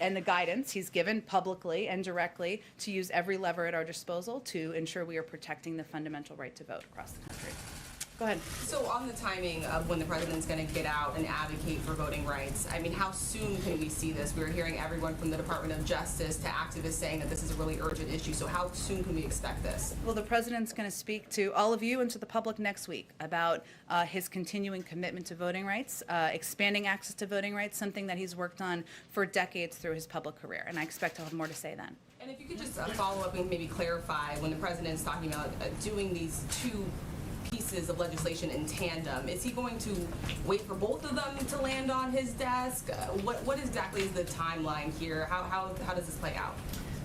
and the guidance he's given publicly and directly to use every lever at our disposal to ensure we are protecting the fundamental right to vote across the country. Go ahead. So on the timing of when the president's going to get out and advocate for voting rights, I mean, how soon can we see this? We're hearing everyone from the Department of Justice to activists saying that this is a really urgent issue. So how soon can we expect this? Well, the president's going to speak to all of you and to the public next week about his continuing commitment to voting rights, expanding access to voting rights, something that he's worked on for decades through his public career. And I expect he'll have more to say then. And if you could just follow up and maybe clarify when the president's talking about doing these two pieces of legislation in tandem, is he going to wait for both of them to land on his desk? What exactly is the timeline here? How does this play out?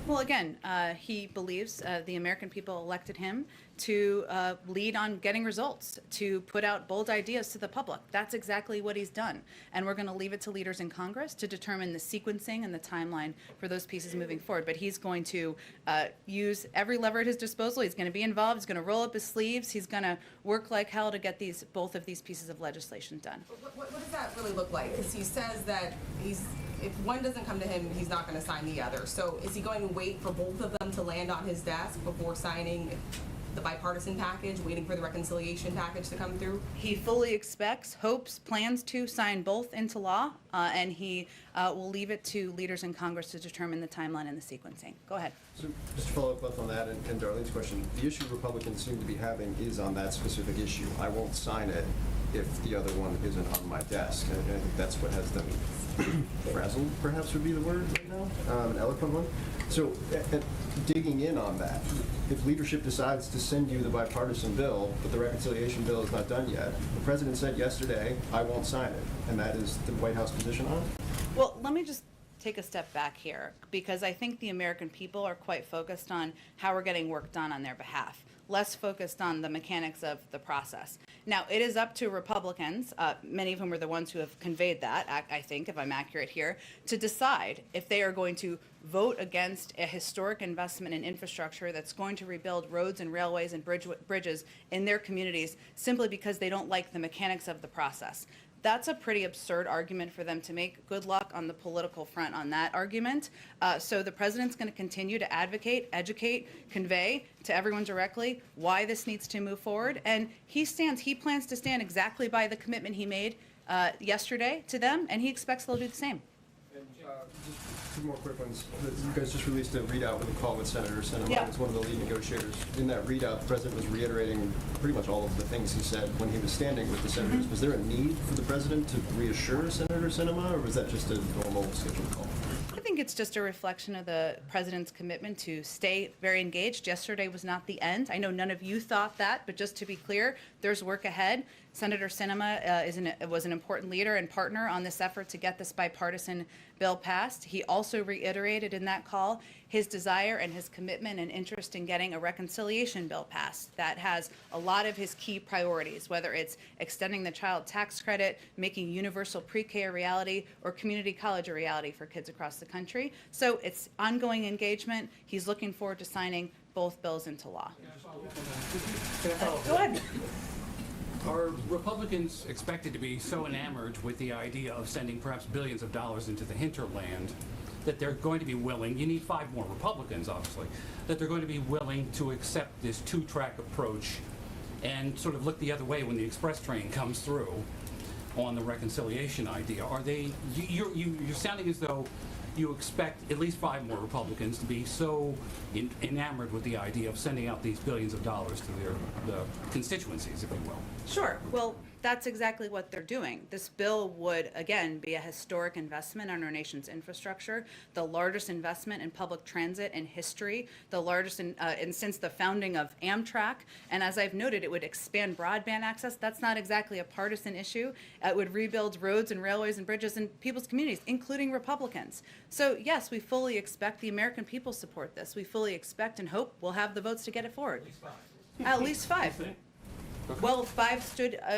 Well, again, he believes the American people elected him to lead on getting results, to put out bold ideas to the public. That's exactly what he's done. And we're going to leave it to leaders in Congress to determine the sequencing and the timeline for those pieces moving forward. But he's going to use every lever at his disposal. He's going to be involved. He's going to roll up his sleeves. He's going to work like hell to get both of these pieces of legislation done. What does that really look like? Because he says that if one doesn't come to him, he's not going to sign the other. So is he going to wait for both of them to land on his desk before signing the bipartisan package, waiting for the reconciliation package to come through? He fully expects, hopes, plans to sign both into law, and he will leave it to leaders in Congress to determine the timeline and the sequencing. Go ahead. So just to follow up both on that and Darlene's question, the issue Republicans seem to be having is on that specific issue. I won't sign it if the other one isn't on my desk. And I think that's what has them frazzled, perhaps would be the word right now, an eloquent one. So digging in on that, if leadership decides to send you the bipartisan bill, but the reconciliation bill is not done yet, the president said yesterday, I won't sign it, and that is the White House position on it? Well, let me just take a step back here, because I think the American people are quite focused on how we're getting work done on their behalf, less focused on the mechanics of the process. Now, it is up to Republicans, many of whom are the ones who have conveyed that, I think, if I'm accurate here, to decide if they are going to vote against a historic investment in infrastructure that's going to rebuild roads and railways and bridges in their communities simply because they don't like the mechanics of the process. That's a pretty absurd argument for them to make. Good luck on the political front on that argument. So the president's going to continue to advocate, educate, convey to everyone directly why this needs to move forward. And he plans to stand exactly by the commitment he made yesterday to them, and he expects they'll do the same. And just two more quick ones. You guys just released a readout with a call with Senator Sinema. Yeah. He's one of the lead negotiators. In that readout, the president was reiterating pretty much all of the things he said when he was standing with the senators. Mm-hmm. Was there a need for the president to reassure Senator Sinema, or was that just a normal scheduled call? I think it's just a reflection of the president's commitment to stay very engaged. Yesterday was not the end. I know none of you thought that, but just to be clear, there's work ahead. Senator Sinema was an important leader and partner on this effort to get this bipartisan bill passed. He also reiterated in that call his desire and his commitment and interest in getting a reconciliation bill passed that has a lot of his key priorities, whether it's extending the child tax credit, making universal pre-K a reality, or community college a reality for kids across the country. So it's ongoing engagement. He's looking forward to signing both bills into law. Go ahead. Are Republicans expected to be so enamored with the idea of sending perhaps billions of dollars into the hinterland that they're going to be willing, you need 5 more Republicans obviously, that they're going to be willing to accept this two-track approach and sort of look the other way when the express train comes through on the reconciliation idea? Are they, you're sounding as though you expect at least 5 more Republicans to be so enamored with the idea of sending out these billions of dollars to the constituencies, if you will. Sure. Well, that's exactly what they're doing. This bill would, again, be a historic investment in our nation's infrastructure, the largest investment in public transit in history, the largest since the founding of Amtrak. And as I've noted, it would expand broadband access. That's not exactly a partisan issue. It would rebuild roads and railways and bridges in people's communities, including Republicans. So, yes, we fully expect the American people support this. We fully expect and hope we'll have the votes to get it forward. At least 5. Well, 5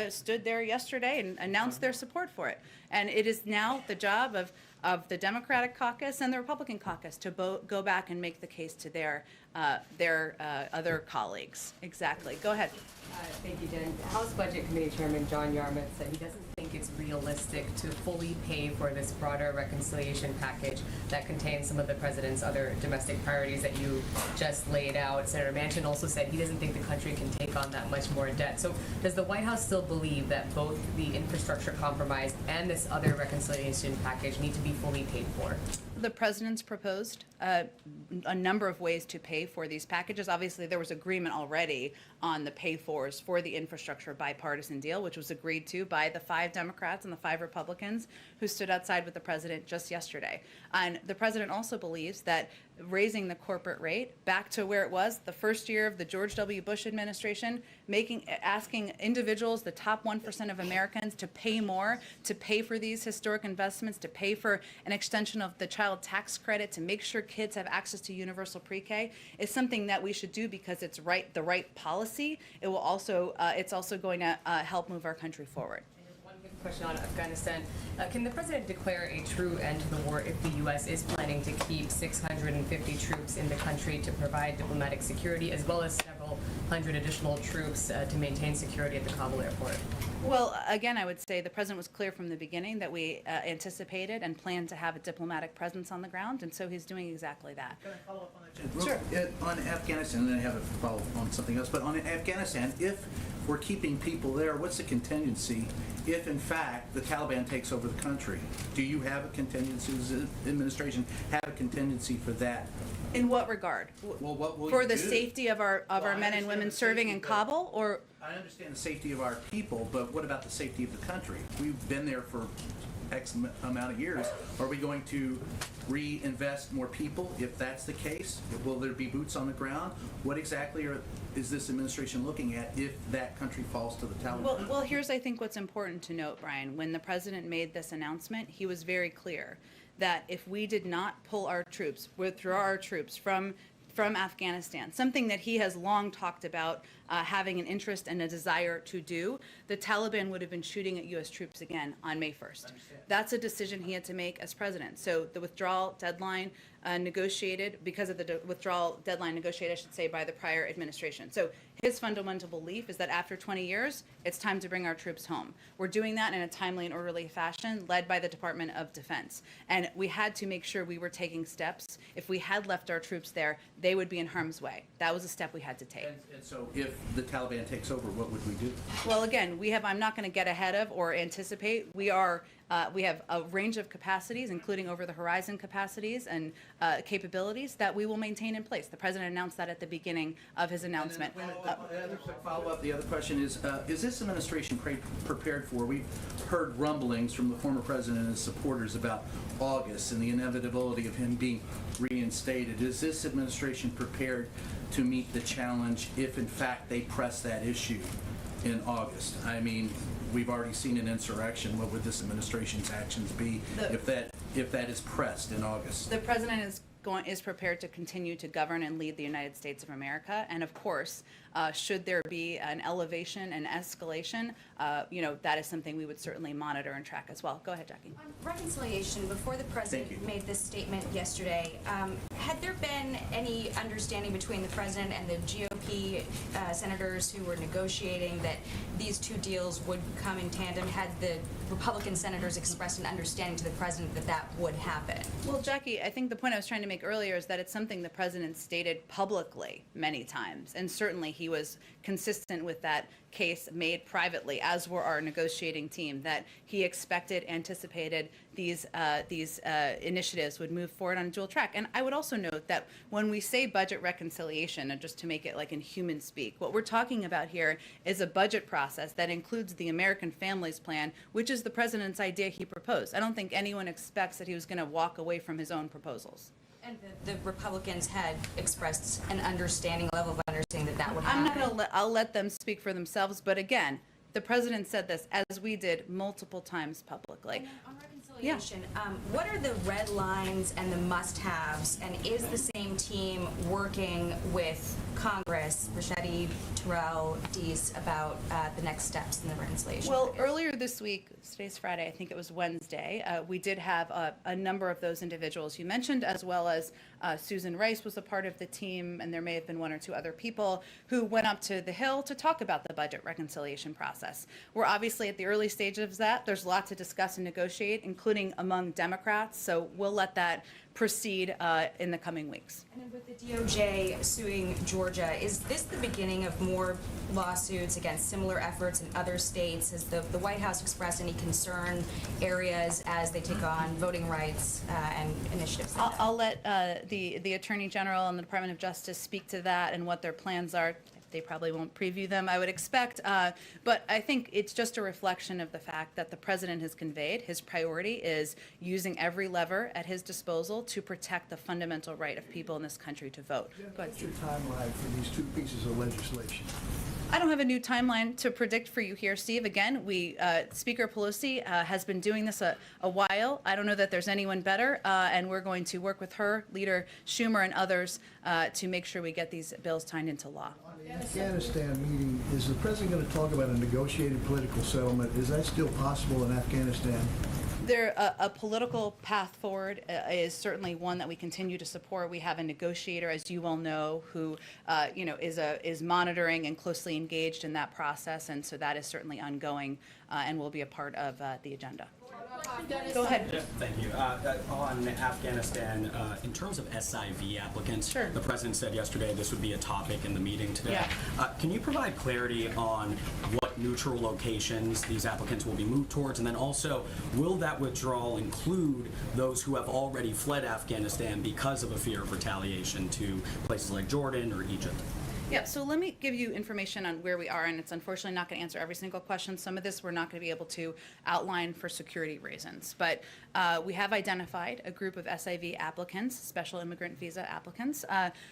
stood there yesterday and announced their support for it. And it is now the job of the Democratic caucus and the Republican caucus to go back and make the case to their other colleagues. Exactly. Go ahead. Thank you, Jen. House Budget Committee Chairman John Yarmuth said he doesn't think it's realistic to fully pay for this broader reconciliation package that contains some of the president's other domestic priorities that you just laid out? Senator Manchin also said he doesn't think the country can take on that much more debt. So does the White House still believe that both the infrastructure compromise and this other reconciliation package need to be fully paid for? The president's proposed a number of ways to pay for these packages. Obviously, there was agreement already on the pay-fors for the infrastructure bipartisan deal, which was agreed to by the 5 Democrats and the 5 Republicans who stood outside with the president just yesterday. And the president also believes that raising the corporate rate back to where it was the first year of the George W. Bush administration, asking individuals, the top 1% of Americans, to pay more, to pay for these historic investments, to pay for an extension of the child tax credit, to make sure kids have access to universal pre-K, is something that we should do because it's the right policy. It will also, it's also going to help move our country forward. One quick question on Afghanistan. Can the president declare a true end to the war if the U.S. is planning to keep 650 troops in the country to provide diplomatic security, as well as several hundred additional troops to maintain security at the Kabul airport? Well, again, I would say the president was clear from the beginning that we anticipated and planned to have a diplomatic presence on the ground, and so he's doing exactly that. Can I follow up on that, Jen? Sure. On Afghanistan, and then I have a follow-up on something else, but on Afghanistan, if we're keeping people there, what's the contingency if, in fact, the Taliban takes over the country? Do you have a contingency, does the administration have a contingency for that? In what regard? Well, what will For you the do? safety of our Well, I men and understand women the serving safety, in but- Kabul, or I understand the safety of our people, but what about the safety of the country? We've been there for X amount of years. Are we going to reinvest more people? If that's the case, will there be boots on the ground? What exactly is this administration looking at if that country falls to the Taliban? well, here's I think what's important to note, Brian. When the president made this announcement, he was very clear that if we did not pull our troops, withdraw our troops from Afghanistan, something that he has long talked about having an interest and a desire to do, the Taliban would have been shooting at U.S. troops again on May 1st. That's a decision he had to make as president. So the withdrawal deadline negotiated, because of the withdrawal deadline negotiated, I should say, by the prior administration. So his fundamental belief is that after 20 years, it's time to bring our troops home. We're doing that in a timely and orderly fashion, led by the Department of Defense. And we had to make sure we were taking steps. If we had left our troops there, they would be in harm's way. That was a step we had to take. And so if the Taliban takes over, what would we do? Well, again, I'm not going to get ahead of or anticipate. We have a range of capacities, including over-the-horizon capacities and capabilities that we will maintain in place. The president announced that at the beginning of his announcement. Follow up. The other question is this administration prepared for? We've heard rumblings from the former president and his supporters about August and the inevitability of him being reinstated. Is this administration prepared to meet the challenge if, in fact, they press that issue in August? I mean, we've already seen an insurrection. What would this administration's actions be if that is pressed in August? The president is prepared to continue to govern and lead the United States of America, and of course, should there be an elevation and escalation, that is something we would certainly monitor and track as well. Go ahead, Jackie. On reconciliation, before the president made this statement yesterday, had there been any understanding between the president and the GOP senators who were negotiating that these two deals would come in tandem? Had the Republican senators expressed an understanding to the president that that would happen? Well, Jackie, I think the point I was trying to make earlier is that it's something the president stated publicly many times, and certainly he was consistent with that case made privately, as were our negotiating team, that he anticipated these initiatives would move forward on a dual track. And I would also note that when we say budget reconciliation, and just to make it like in human speak, what we're talking about here is a budget process that includes the American Families Plan, which is the president's idea he proposed. I don't think anyone expects that he was going to walk away from his own proposals. And the Republicans had expressed an understanding, level of understanding that would happen. I'm not going to I'll let them speak for themselves, but again, the president said this, as we did multiple times publicly. And then on reconciliation, reconciliation, what are the red lines and the must-haves, and is the same team working with Congress, Ricchetti, Terrell, Deese, about the next steps in the reconciliation? Well, package? earlier this week, today's Friday, I think it was Wednesday, we did have a number of those individuals you mentioned, as well as Susan Rice was a part of the team, and there may have been one or two other people who went up to the Hill to talk about the budget reconciliation process. We're obviously at the early stages of that. There's a lot to discuss and negotiate, including among Democrats, so we'll let that proceed in the coming weeks. And then with the DOJ suing Georgia, is this the beginning of more lawsuits against similar efforts in other states? Has the White House expressed any concern areas as they take on voting rights and initiatives like that? I'll let the Attorney General and the Department of Justice speak to that and what their plans are. They probably won't preview them, I would expect. But I think it's just a reflection of the fact that the president has conveyed his priority is using every lever at his disposal to protect the fundamental right of people in this country to vote. Go ahead, What's your timeline for these two pieces of legislation? I don't have a new timeline to predict for you here, Steve. Again, Speaker Pelosi has been doing this a while. I don't know that there's anyone better, and we're going to work with her, Leader Schumer, and others to make sure we get these bills signed into law. On the Afghanistan meeting, is the president going to talk about a negotiated political settlement? Is that still possible in Afghanistan? A political path forward is certainly one that we continue to support. We have a negotiator, as you well know, who is monitoring and closely engaged in that process, and so that is certainly ongoing and will be a part of the agenda. Go ahead. Yeah, thank you. On Afghanistan, in terms of SIV applicants, Sure. the president said yesterday this would be a topic in the meeting today. Yeah. Can you provide clarity on what neutral locations these applicants will be moved towards? And then also, will that withdrawal include those who have already fled Afghanistan because of a fear of retaliation to places like Jordan or Egypt? Yeah, so let me give you information on where we are, and it's unfortunately not going to answer every single question. Some of this we're not going to be able to outline for security reasons. But we have identified a group of SIV applicants, special immigrant visa applicants,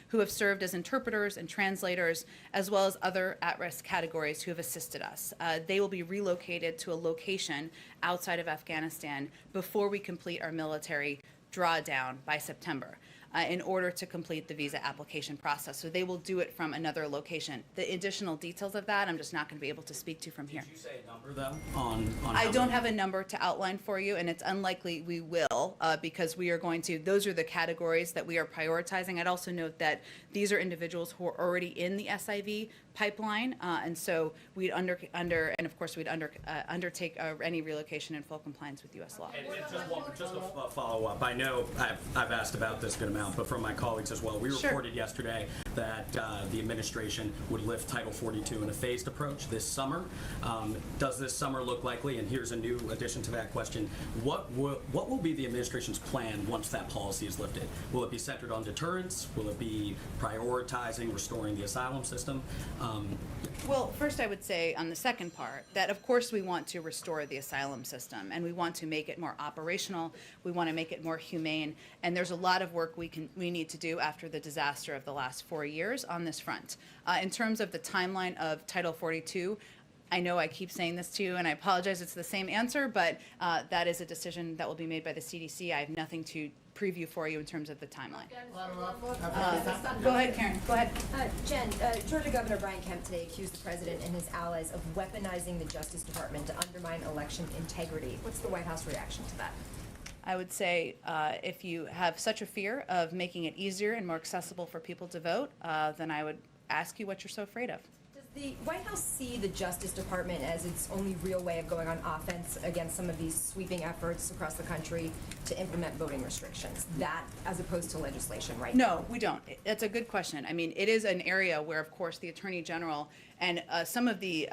who have served as interpreters and translators, as well as other at-risk categories who have assisted us. They will be relocated to a location outside of Afghanistan before we complete our military drawdown by September. In order to complete the visa application process. So they will do it from another location. The additional details of that, I'm just not going to be able to speak to from here. Did you say a number, though, on I how don't many? have a number to outline for you, and it's unlikely we will, because we are going to, those are the categories that we are prioritizing. I'd also note that these are individuals who are already in the SIV pipeline, and so we'd undertake any relocation in full compliance with U.S. law. And just a follow-up. I know I've asked about this a good amount, but from my colleagues as well. We Sure. reported yesterday that the administration would lift Title 42 in a phased approach this summer. Does this summer look likely? And here's a new addition to that question. What will be the administration's plan once that policy is lifted? Will it be centered on deterrence? Will it be prioritizing restoring the asylum system? Well, first I would say on the second part that of course we want to restore the asylum system and we want to make it more operational. We want to make it more humane, and there's a lot of work we need to do after the disaster of the last 4 years on this front. In terms of the timeline of Title 42, I know I keep saying this to you, and I apologize, it's the same answer, but that is a decision that will be made by the CDC. I have nothing to preview for you in terms of the timeline. Go ahead, Karen, go ahead. Jen, Georgia Governor Brian Kemp today accused the president and his allies of weaponizing the Justice Department to undermine election integrity. What's the White House reaction to that? I would say if you have such a fear of making it easier and more accessible for people to vote, then I would ask you what you're so afraid of. Does the White House see the Justice Department as its only real way of going on offense against some of these sweeping efforts across the country to implement voting restrictions? That as opposed to legislation, right? No, we don't. That's a good question. I mean, it is an area where, of course, the Attorney General and some of the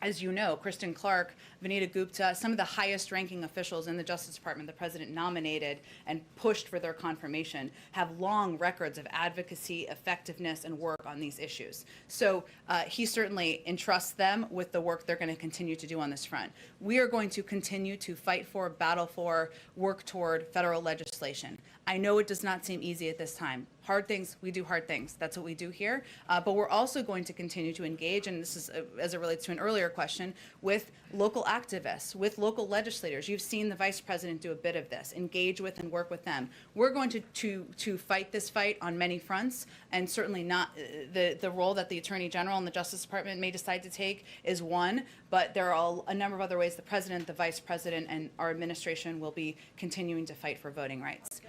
as you know, Kristen Clark, Vanita Gupta, some of the highest ranking officials in the Justice Department the president nominated and pushed for their confirmation have long records of advocacy, effectiveness, and work on these issues. So he certainly entrusts them with the work they're going to continue to do on this front. We are going to continue to fight for, battle for, work toward federal legislation. I know it does not seem easy at this time. Hard things, we do hard things. That's what we do here. But we're also going to continue to engage, and this is as it relates to an earlier earlier question, with local activists, with local legislators. You've seen the vice president do a bit of this, engage with and work with them. We're going to fight this fight on many fronts, and certainly not the role that the Attorney General and the Justice Department may decide to take is one, but there are a number of other ways the president, the vice president, and our administration will be continuing to fight for voting rights.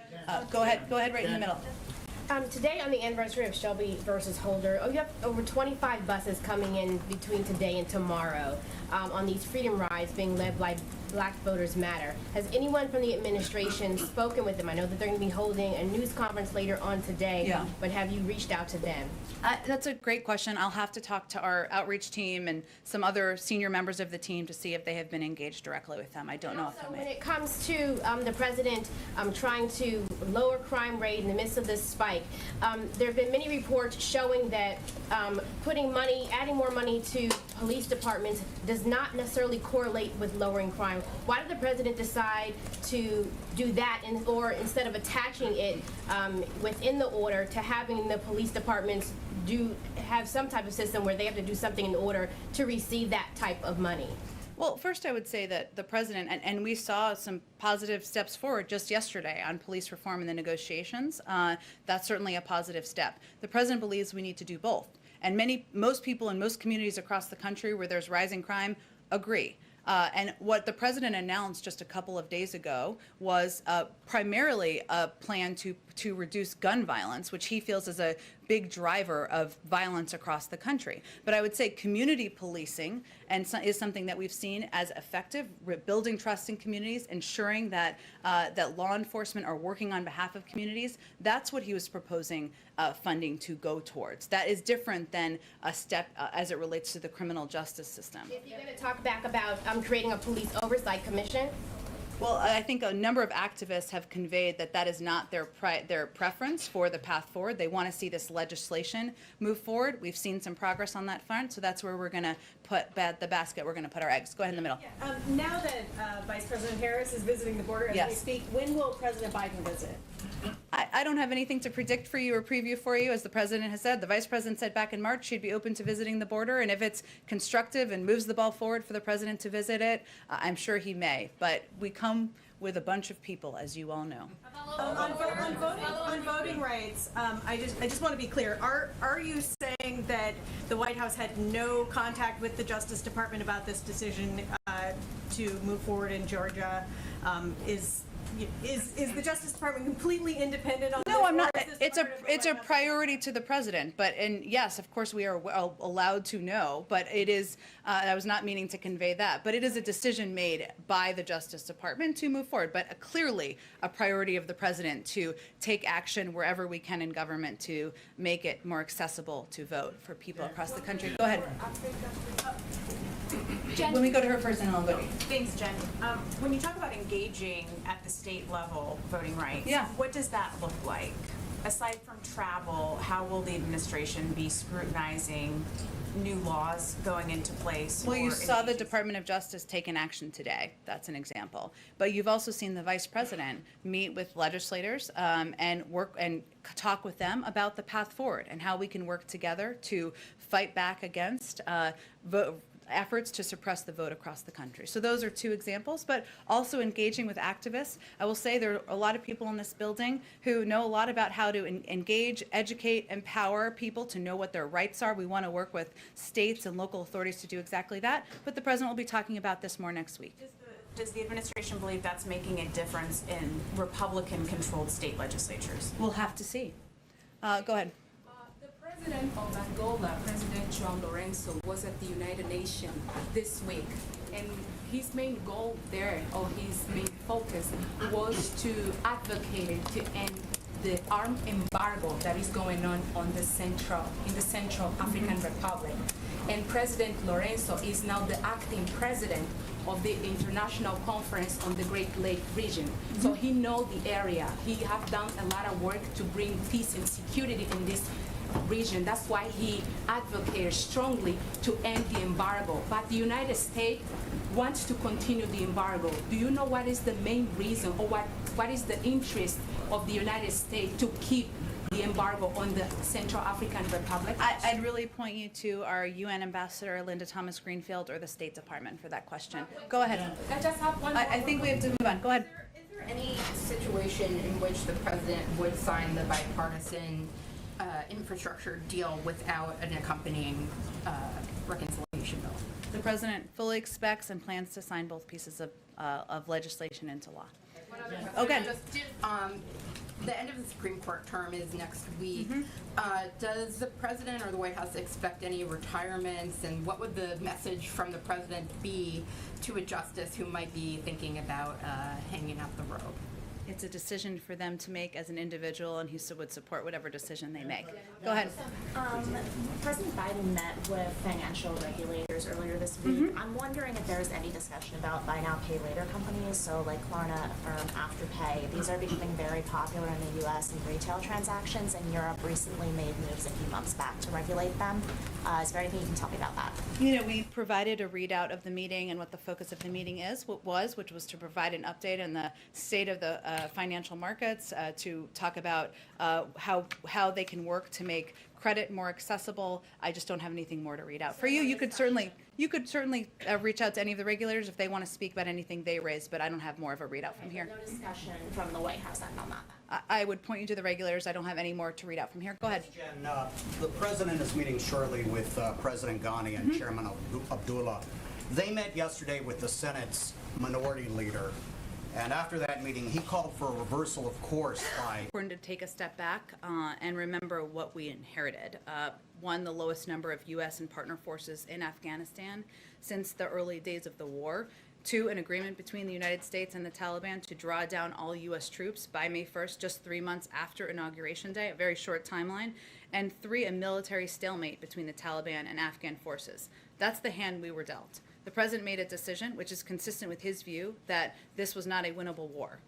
Go ahead right in the middle. Today, on the anniversary of Shelby versus Holder, you have over 25 buses coming in between today and tomorrow on these freedom rides being led by Black Voters Matter. Has anyone from the administration spoken with them? I know that they're going to be holding a news conference later on today, Yeah. but have you reached out to them? That's a great question. I'll have to talk to our outreach team and some other senior members of the team to see if they have been engaged directly with them. I don't know if Also, they when may. it comes to the president trying to lower crime rate in the midst of this spike, there have been many reports showing that adding more money to police departments does not necessarily correlate with lowering crime. Why did the president decide to do that, or instead of attaching it within the order to having the police departments have some type of system where they have to do something in order to receive that type of money? Well, first I would say that the president, and we saw some positive steps forward just yesterday on police reform and the negotiations. That's certainly a positive step. The president believes we need to do both. And most people in most communities across the country where there's rising crime agree. And what the president announced just a couple of days ago was primarily a plan to reduce gun violence, which he feels is a big driver of violence across the country. But I would say community policing is something that we've seen as effective, building trust in communities, ensuring that that law enforcement are working on behalf of communities. That's what he was proposing funding to go towards. That is different than a step as it relates to the criminal justice system. If you're going to talk back about creating a police oversight commission, Well, I think a number of activists have conveyed that that is not their preference for the path forward. They want to see this legislation move forward. We've seen some progress on that front, so that's where we're going to put the basket. We're going to put our eggs. Go ahead in the middle. Now that Vice President Harris is visiting the border as we Yes. speak, when will President Biden visit? I don't have anything to predict for you or preview for you. As the president has said, the vice president said back in March she'd be open to visiting the border, and if it's constructive and moves the ball forward for the president to visit it, I'm sure he may. But we come with a bunch of people, as you all know. On voting rights, I just want to be clear. Are you saying that the White House had no contact with the Justice Department about this decision to move forward in Georgia? Is the Justice Department completely independent on this? No, I'm not. or is this It's part of the a White House? priority to the president. And yes, of course, we are allowed to know. But it is. I was not meaning to convey that. But it is a decision made by the Justice Department to move forward. But clearly, a priority of the president to take action wherever we can in government to make it more accessible to vote for people across the country. Go ahead. Let me go to her first, and then I'll go to you. Thanks, Jen. When you talk about engaging at the state level voting rights, Yeah. what does that look like? Aside from travel, how will the administration be scrutinizing new laws going into place? Well, you or saw the engaging- Department of Justice take an action today. That's an example. But you've also seen the vice president meet with legislators and work and talk with them about the path forward and how we can work together to fight back against efforts to suppress the vote across the country. So those are two examples, but also engaging with activists. I will say there are a lot of people in this building who know a lot about how to engage, educate, empower people to know what their rights are. We want to work with states and local authorities to do exactly that, but the president will be talking about this more next week. Does the administration believe that's making a difference in Republican-controlled state legislatures? We'll have to see. Go ahead. The President of Angola, President João Lourenço, was at the United Nations this week, and his main goal there, or his main focus, was to advocate to end the armed embargo that is going on in the Central African Republic. And President Lourenço is now the acting president of the International Conference on the Great Lake region. So he knows the area. He has done a lot of work to bring peace and security in this region. That's why he advocated strongly to end the embargo. But the United States wants to continue the embargo. Do you know what is the main reason, or what is the interest of the United States to keep the embargo on the Central African Republic? I'd really point you to our UN ambassador, Linda Thomas Greenfield, or the State Department for that question. Go ahead. I just have one more. I think we have to move on. Go ahead. Is there any situation in which the president would sign the bipartisan infrastructure deal without an accompanying reconciliation bill? The president fully expects and plans to sign both pieces of legislation into law. Okay. The end of the Supreme Court term is next week. Does the president or the White House expect any retirements, and what would the message from the president be to a justice who might be thinking about hanging out the rope? It's a decision for them to make as an individual, and he would support whatever decision they make. Go ahead. President Biden met with financial regulators earlier this week. I'm wondering if there's any discussion about buy now, pay later companies, so like Klarna, Affirm, Afterpay. These are becoming very popular in the U.S. in retail transactions, and Europe recently made moves a few months back to regulate them. Is there anything you can tell me about that? You know, we provided a readout of the meeting and what the focus of the meeting which was to provide an update on the state of the financial markets, to talk about how they can work to make credit more accessible. I just don't have anything more to read out for you. You could certainly reach out to any of the regulators if they want to speak about anything they raised, but I don't have more of a readout from here. No discussion from the White House on that. I would point you to the regulators. I don't have any more to read out from here. Go ahead. Jen, the president is meeting shortly with President Ghani and Chairman Abdullah. They met yesterday with the Senate's minority leader. And after that meeting, he called for a reversal of course by... Important to take a step back and remember what we inherited. One, the lowest number of U.S. and partner forces in Afghanistan since the early days of the war. Two, an agreement between the United States and the Taliban to draw down all U.S. troops by May 1st, just 3 months after Inauguration Day, a very short timeline. And three, a military stalemate between the Taliban and Afghan forces. That's the hand we were dealt. The president made a decision, which is consistent with his view, that this was not a winnable war,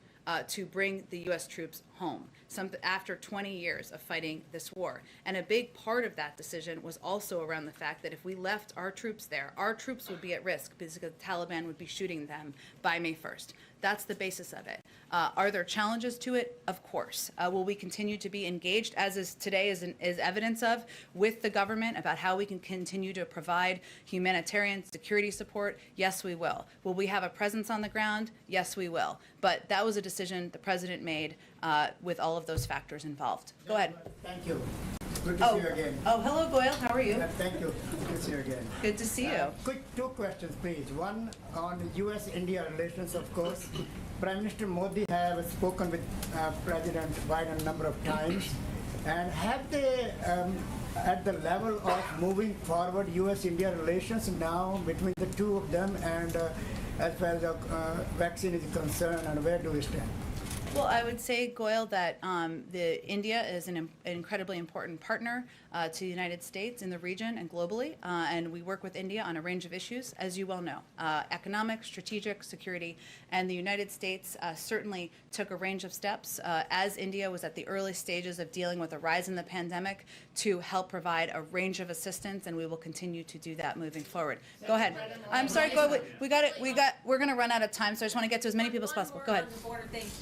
to bring the U.S. troops home after 20 years of fighting this war. And a big part of that decision was also around the fact that if we left our troops there, our troops would be at risk because the Taliban would be shooting them by May 1st. That's the basis of it. Are there challenges to it? Of course. Will we continue to be engaged, as is today is evidence of, with the government about how we can continue to provide humanitarian security support? Yes, we will. Will we have a presence on the ground? Yes, we will. But that was a decision the president made with all of those factors involved. Go ahead. Thank you. Good to see you again. Oh, hello, Goyal. How are you? Thank you. Good to see you again. Good to see you. Quick two questions, please. One on U.S.-India relations, of course. Prime Minister Modi have spoken with President Biden a number of times. And have they, at the level of moving forward U.S.-India relations now between the two of them, and as far as the vaccine is concerned, and where do we stand? Well, I would say, Goyal, that India is an incredibly important partner to the United States in the region and globally, and we work with India on a range of issues, as you well know, economic, strategic, security, and the United States certainly took a range of steps as India was at the early stages of dealing with a rise in the pandemic to help provide a range of assistance, and we will continue to do that moving forward. Go ahead. I'm sorry, Goyal, we're going to run out of time, so I just want to get to as many people as possible. Go ahead.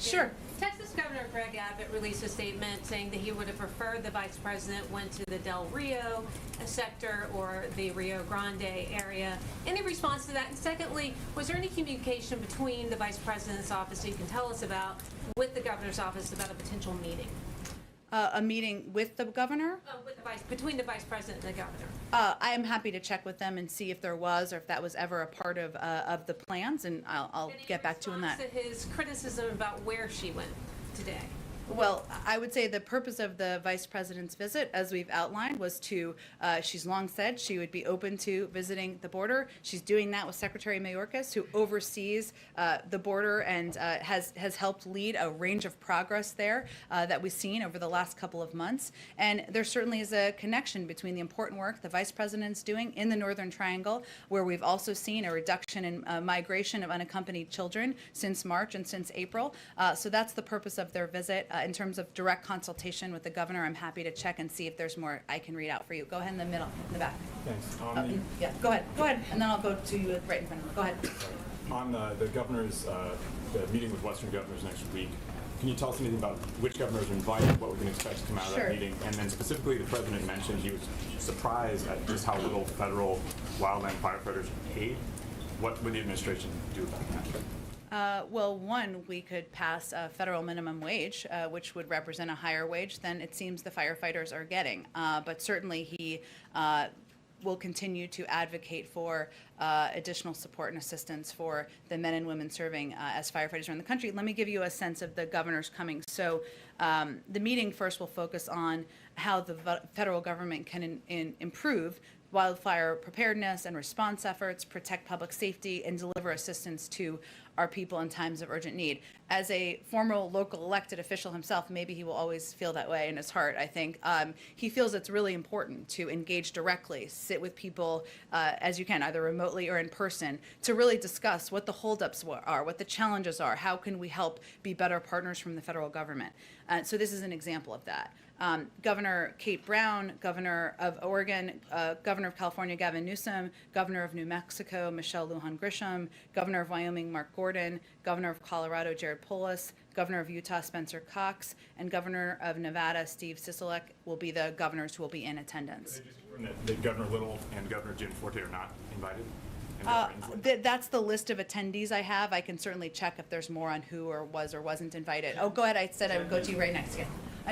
Sure. Texas Governor Greg Abbott released a statement saying that he would have preferred the vice president went to the Del Rio sector or the Rio Grande area. Any response to that? And secondly, was there any communication between the vice president's office that you can tell us about with the governor's office about a potential meeting? A meeting with the governor? Between the vice president and the governor. I am happy to check with them and see if there was or if that was ever a part of the plans, and I'll get back to you on that. To his criticism about where she went today. Well, I would say the purpose of the vice president's visit, as we've outlined, was to, she's long said she would be open to visiting the border. She's doing that with Secretary Mayorkas, who oversees the border and has helped lead a range of progress there that we've seen over the last couple of months. And there certainly is a connection between the important work the vice president's doing in the Northern Triangle, where we've also seen a reduction in migration of unaccompanied children since March and since April. So that's the purpose of their visit. In terms of direct consultation with the governor, I'm happy to check and see if there's more I can read out for you. Go ahead in the middle, in the back. Thanks. Yeah, go ahead, and then I'll go to you right in front of me. Go ahead. On the governor's, the meeting with Western governors next week, can you tell us anything about which governors are invited, what we can expect to come out of Sure. that meeting? And then specifically, the president mentioned he was surprised at just how little federal wildland firefighters are paid. What would the administration do about that? Well, one, we could pass a federal minimum wage, which would represent a higher wage than it seems the firefighters are getting. But certainly he will continue to advocate for additional support and assistance for the men and women serving as firefighters around the country. Let me give you a sense of the governors coming. So the meeting first will focus on how the federal government can improve wildfire preparedness and response efforts, protect public safety, and deliver assistance to our people in times of urgent need. As a former local elected official himself, maybe he will always feel that way in his heart, I think. He feels it's really important to engage directly, sit with people as you can, either remotely or in person, to really discuss what the holdups are, what the challenges are, how can we help be better partners from the federal government. So this is an example of that. Governor Kate Brown, Governor of Oregon, Governor of California Gavin Newsom, Governor of New Mexico Michelle Lujan Grisham, Governor of Wyoming Mark Gordon, Governor of Colorado Jared Polis, Governor of Utah Spencer Cox, and Governor of Nevada Steve Sisolak will be the governors who will be in attendance. Could I just confirm that Governor Little and Governor Jim Forte are not invited? That's the list of attendees I have. I can certainly check if there's more on who or was or wasn't invited. Oh, go ahead. I said I would go to you right next again.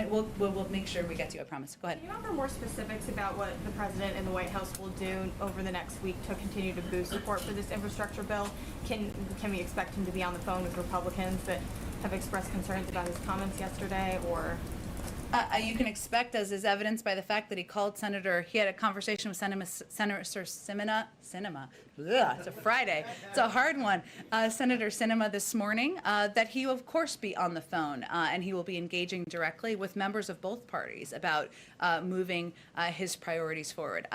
We'll make sure we get to you, I promise. Go ahead. Can you offer more specifics about what the president and the White House will do over the next week to continue to boost support for this infrastructure bill? Can we expect him to be on the phone with Republicans that have expressed concerns about his comments yesterday, or? You can expect, as is evidenced by the fact that he had a conversation with Senator Sinema. Ugh, it's a Friday. It's a hard one. Senator Sinema this morning, that he will, of course, be on the phone, and he will be engaging directly with members of both parties about moving his priorities forward.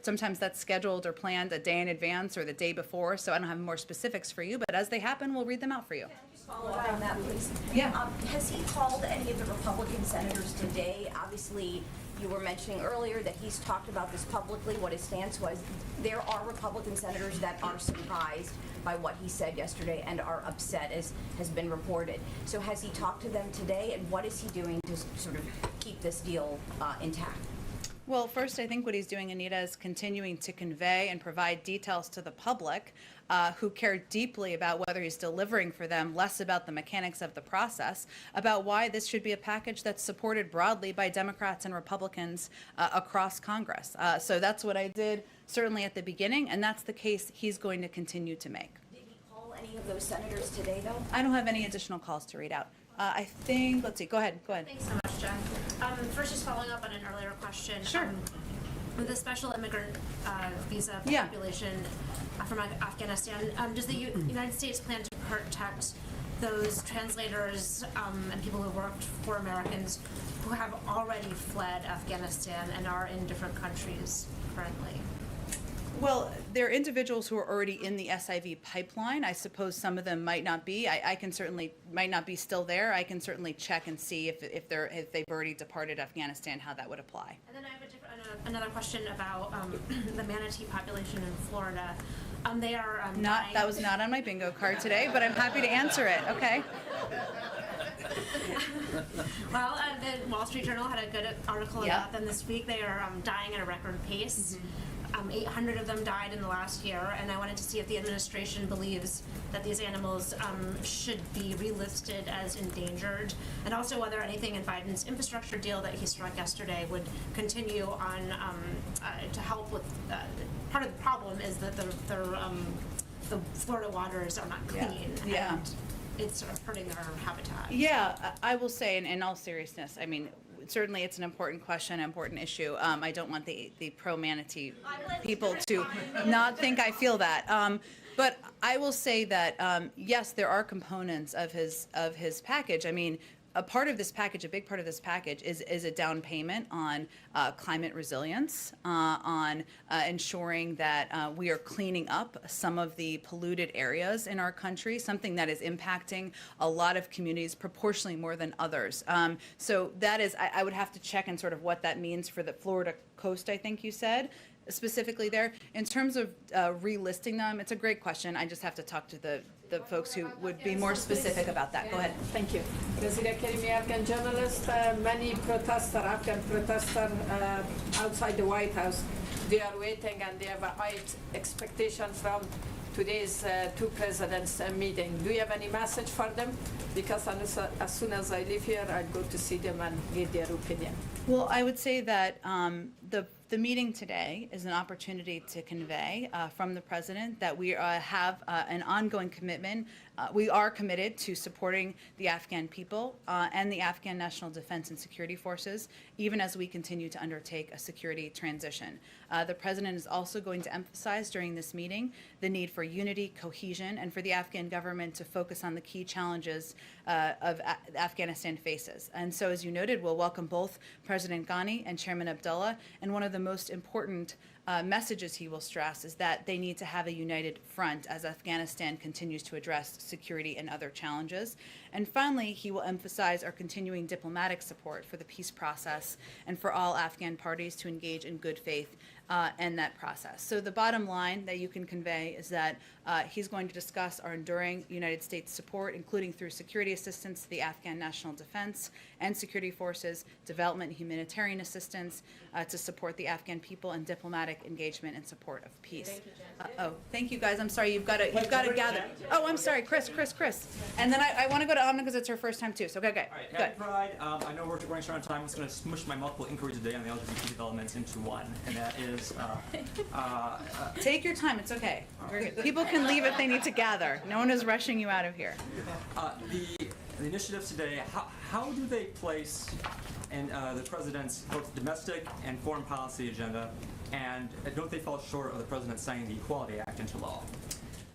Sometimes that's scheduled or planned a day in advance or the day before, so I don't have more specifics for you, but as they happen, we'll read them out for you. Follow up on that, please. Yeah. Has he called any of the Republican senators today? Obviously, you were mentioning earlier that he's talked about this publicly, what his stance was. There are Republican senators that are surprised by what he said yesterday and are upset, as has been reported. So has he talked to them today, and what is he doing to sort of keep this deal intact? Well, first, I think what he's doing, Anita, is continuing to convey and provide details to the public who care deeply about whether he's delivering for them, less about the mechanics of the process, about why this should be a package that's supported broadly by Democrats and Republicans across Congress. So that's what I did certainly at the beginning, and that's the case he's going to continue to make. Did he call any of those senators today, though? I don't have any additional calls to read out. I think, let's see, go ahead. Thanks so much, Jen. First, just following up on an earlier question. Sure. With the special immigrant visa Yeah. population from Afghanistan, does the United States plan to protect those translators and people who worked for Americans who have already fled Afghanistan and are in different countries currently? Well, there are individuals who are already in the SIV pipeline. I suppose some of them might not be. I can certainly, might not be still there. I can certainly check and see if they've already departed Afghanistan, how that would apply. And then I have another question about the manatee population in Florida. They are That was not on my bingo card today, but I'm happy to answer it. Okay. Well, the Wall Street Journal had a good article Yeah. about them this week. They are dying at a record pace. 800 of them died in the last year, and I wanted to see if the administration believes that these animals should be relisted as endangered, and also whether anything in Biden's infrastructure deal that he struck yesterday would continue on to help with. Part of the problem is that the Florida waters are not clean. Yeah. And it's sort of hurting their habitat. Yeah, I will say, in all seriousness, I mean, certainly it's an important question, an important issue. I don't want the pro-manatee people to not think I feel that. But I will say that, yes, there are components of his package. I mean, a part of this package, a big part of this package is a down payment on climate resilience, on ensuring that we are cleaning up some of the polluted areas in our country, something that is impacting a lot of communities proportionally more than others. So that is, I would have to check and sort of what that means for the Florida coast, I think you said, specifically there. In terms of relisting them, it's a great question. I just have to talk to the the folks who would be more specific about that. Go ahead. Thank you. President Karimi, Afghan journalist, many Afghan protesters outside the White House, they are waiting and they have a high expectation from today's two presidents meeting. Do you have any message for them? Because as soon as I leave here, I go to see them and get their opinion. Well, I would say that the meeting today is an opportunity to convey from the president that we have an ongoing commitment. We are committed to supporting the Afghan people and the Afghan National Defense and Security Forces, even as we continue to undertake a security transition. The president is also going to emphasize during this meeting the need for unity, cohesion, and for the Afghan government to focus on the key challenges Afghanistan faces. And so, as you noted, we'll welcome both President Ghani and Chairman Abdullah, and one of the most important messages he will stress is that they need to have a united front as Afghanistan continues to address security and other challenges. And finally, he will emphasize our continuing diplomatic support for the peace process and for all Afghan parties to engage in good faith and that process. So the bottom line that you can convey is that he's going to discuss our enduring United States support, including through security assistance to the Afghan National Defense and Security Forces, development and humanitarian assistance to support the Afghan people, and diplomatic engagement and support of peace. Thank you guys. I'm sorry, you've got to gather. Oh, I'm sorry, Chris. And then I want to go to Amna because it's her first time too. So okay. All right, Happy Pride. I know we're running short on time. I'm just going to smush my multiple inquiries today on the LGBT developments into one, and that is. Take your time. It's okay. People can leave if they need to gather. No one is rushing you out of here. The initiatives today, how do they place in the president's both domestic and foreign policy agenda, and don't they fall short of the president signing the Equality Act into law?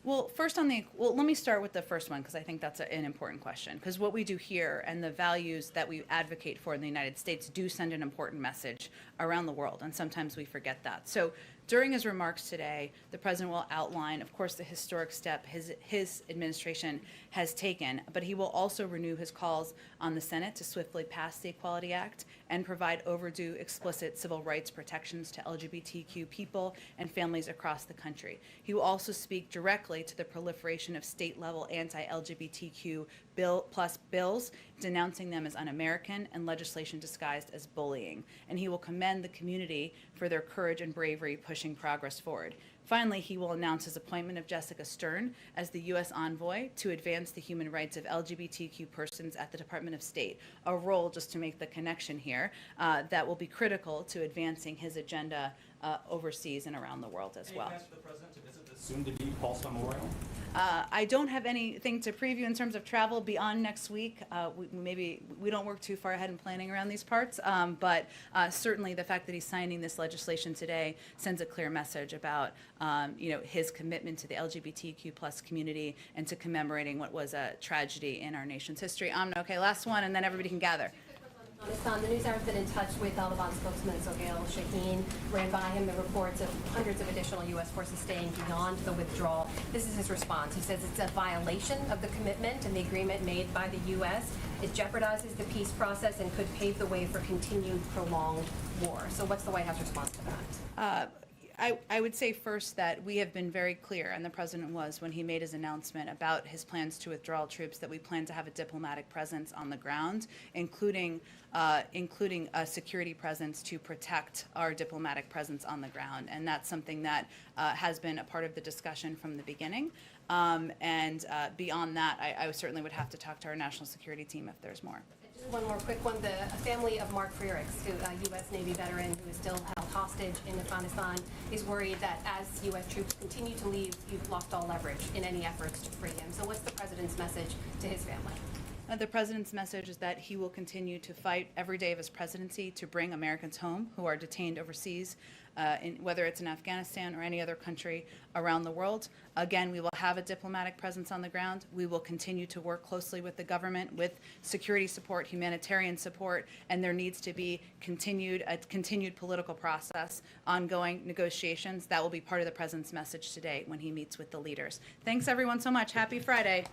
Well, let me start with the first one, because I think that's an important question. Because what we do here and the values that we advocate for in the United States do send an important message around the world, and sometimes we forget that. So during his remarks today, the president will outline, of course, the historic step his administration has taken, but he will also renew his calls on the Senate to swiftly pass the Equality Act and provide overdue explicit civil rights protections to LGBTQ people and families across the country. He will also speak directly to the proliferation of state-level anti-LGBTQ bills, denouncing them as un-American and legislation disguised as bullying. And he will commend the community for their courage and bravery pushing progress forward. Finally, he will announce his appointment of Jessica Stern as the U.S. envoy to advance the human rights of LGBTQ persons at the Department of State, a role, just to make the connection here, that will be critical to advancing his agenda overseas and around the world as well. Any plans for the president to visit the soon-to-be Pulse Memorial? I don't have anything to preview in terms of travel beyond next week. We don't work too far ahead in planning around these parts, but certainly the fact that he's signing this legislation today sends a clear message about his commitment to the LGBTQ plus community and to commemorating what was a tragedy in our nation's history. Okay, last one, and then everybody can gather. The news hour has been in touch with Taliban spokesman Sohail Shaheen, ran by him the reports of hundreds of additional U.S. forces staying beyond the withdrawal. This is his response. He says it's a violation of the commitment and the agreement made by the U.S. It jeopardizes the peace process and could pave the way for continued prolonged war. So what's the White House response to that? I would say first that we have been very clear, and the president was when he made his announcement about his plans to withdraw troops, that we plan to have a diplomatic presence on the ground, including a security presence to protect our diplomatic presence on the ground. And that's something that has been a part of the discussion from the beginning. Beyond that, I certainly would have to talk to our national security team if there's more. Just one more quick one. The family of Mark Frerichs, a U.S. Navy veteran who is still held hostage in Afghanistan, is worried that as U.S. troops continue to leave, you've lost all leverage in any efforts to free him. So what's the president's message to his family? The president's message is that he will continue to fight every day of his presidency to bring Americans home who are detained overseas, whether it's in Afghanistan or any other country around the world. Again, we will have a diplomatic presence on the ground. We will continue to work closely with the government with security support, humanitarian support, and there needs to be a continued political process, ongoing negotiations. That will be part of the president's message today when he meets with the leaders. Thanks everyone so much. Happy Friday.